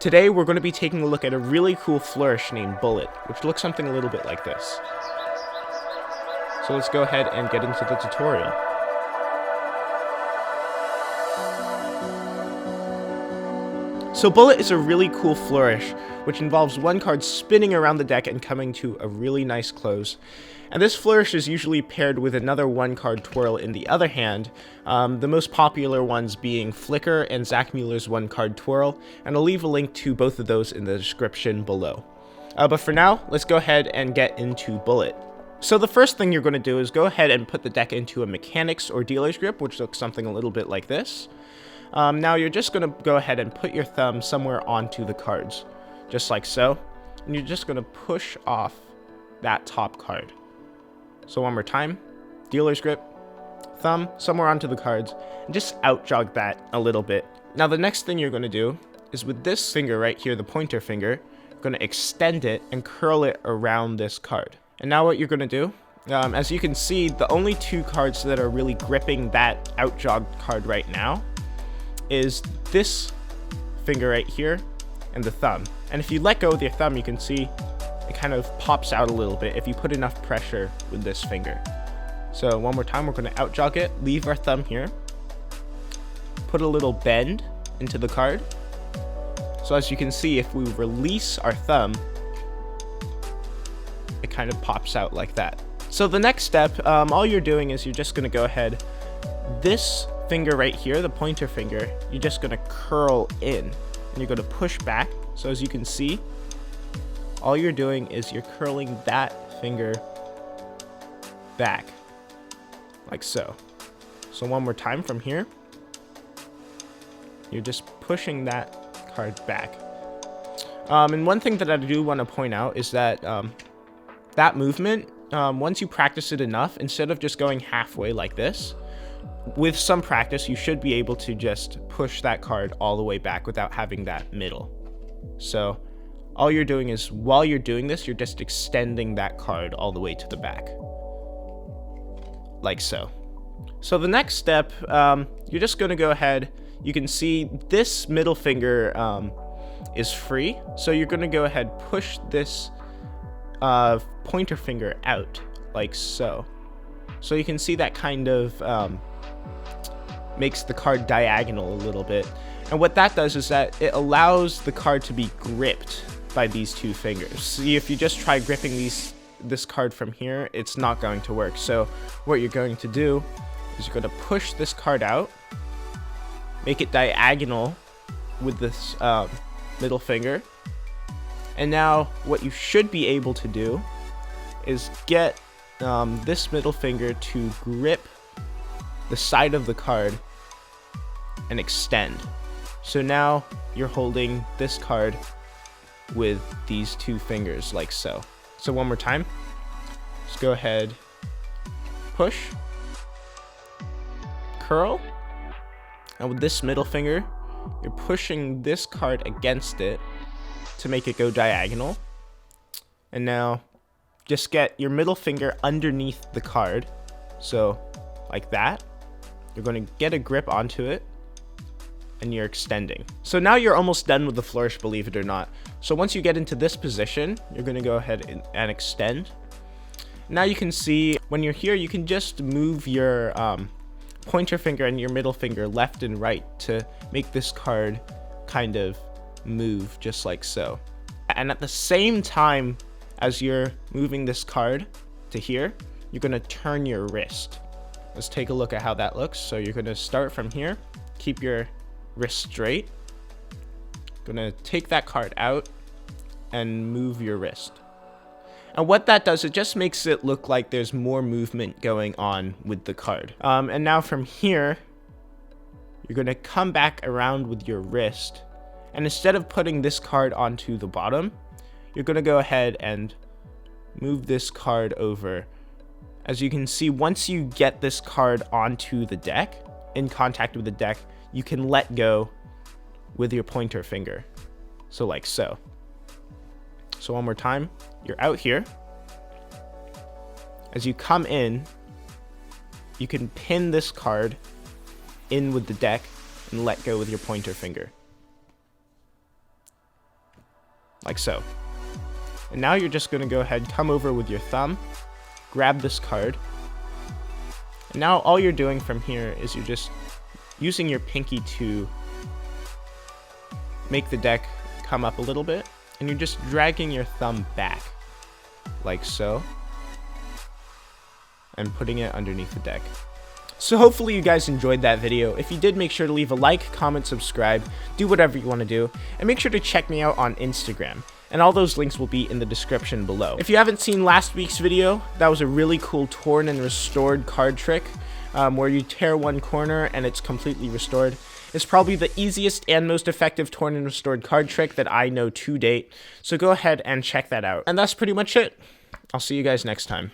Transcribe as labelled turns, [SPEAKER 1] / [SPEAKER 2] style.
[SPEAKER 1] Today we're going to be taking a look at a really cool flourish named Bullet, which looks something a little bit like this. So let's go ahead and get into the tutorial. So Bullet is a really cool flourish, which involves one card spinning around the deck and coming to a really nice close. And this flourish is usually paired with another one card twirl in the other hand, the most popular ones being Flicker and Zach Mueller's one card twirl, and I'll leave a link to both of those in the description below. But for now, let's go ahead and get into Bullet. So the first thing you're going to do is go ahead and put the deck into a mechanics or dealer's grip, which looks something a little bit like this. Now you're just going to go ahead and put your thumb somewhere onto the cards, just like so, and you're just going to push off that top card. So one more time, dealer's grip, thumb somewhere onto the cards, and just out jog that a little bit. Now the next thing you're going to do is with this finger right here, the pointer finger, you're going to extend it and curl it around this card. And now what you're going to do, as you can see, the only two cards that are really gripping that out jogged card right now is this finger right here and the thumb. And if you let go with your thumb, you can see it kind of pops out a little bit if you put enough pressure with this finger. So one more time, we're going to out jog it, leave our thumb here, put a little bend into the card. So as you can see, if we release our thumb, it kind of pops out like that. So the next step, all you're doing is you're just going to go ahead, this finger right here, the pointer finger, you're just going to curl in and you're going to push back. So as you can see, all you're doing is you're curling that finger back like so. So one more time from here, you're just pushing that card back. And one thing that I do want to point out is that that movement, once you practice it enough, instead of just going halfway like this, with some practice, you should be able to just push that card all the way back without having that middle. So all you're doing is, while you're doing this, you're just extending that card all the way to the back. Like so. So the next step, you're just going to go ahead, you can see this middle finger is free. So you're going to go ahead, push this pointer finger out, like so. So you can see that kind of makes the card diagonal a little bit. And what that does is that it allows the card to be gripped by these two fingers. See, if you just try gripping this card from here, it's not going to work. So what you're going to do is you're going to push this card out, make it diagonal with this middle finger. And now what you should be able to do is get this middle finger to grip the side of the card and extend. So now you're holding this card with these two fingers like so. So one more time, just go ahead, push, curl, and with this middle finger, you're pushing this card against it to make it go diagonal. And now just get your middle finger underneath the card, so like that. You're going to get a grip onto it and you're extending. So now you're almost done with the flourish, believe it or not. So once you get into this position, you're going to go ahead and extend. Now you can see when you're here, you can just move your pointer finger and your middle finger left and right to make this card kind of move just like so. And at the same time as you're moving this card to here, you're going to turn your wrist. Let's take a look at how that looks. So you're going to start from here, keep your wrist straight, going to take that card out and move your wrist. And what that does, it just makes it look like there's more movement going on with the card. And now from here, you're going to come back around with your wrist. And instead of putting this card onto the bottom, you're going to go ahead and move this card over. As you can see, once you get this card onto the deck, in contact with the deck, you can let go with your pointer finger. So like so. So one more time, you're out here. As you come in, you can pin this card in with the deck and let go with your pointer finger. like so. And now you're just going to go ahead, come over with your thumb, grab this card. And now all you're doing from here is you're just using your pinky to make the deck come up a little bit, and you're just dragging your thumb back, like so, and putting it underneath the deck. So hopefully you guys enjoyed that video. If you did, make sure to leave a like, comment, subscribe, do whatever you want to do, and make sure to check me out on Instagram. And all those links will be in the description below. If you haven't seen last week's video, that was a really cool torn and restored card trick where you tear one corner and it's completely restored. It's probably the easiest and most effective torn and restored card trick that I know to date. So go ahead and check that out. And that's pretty much it. I'll see you guys next time.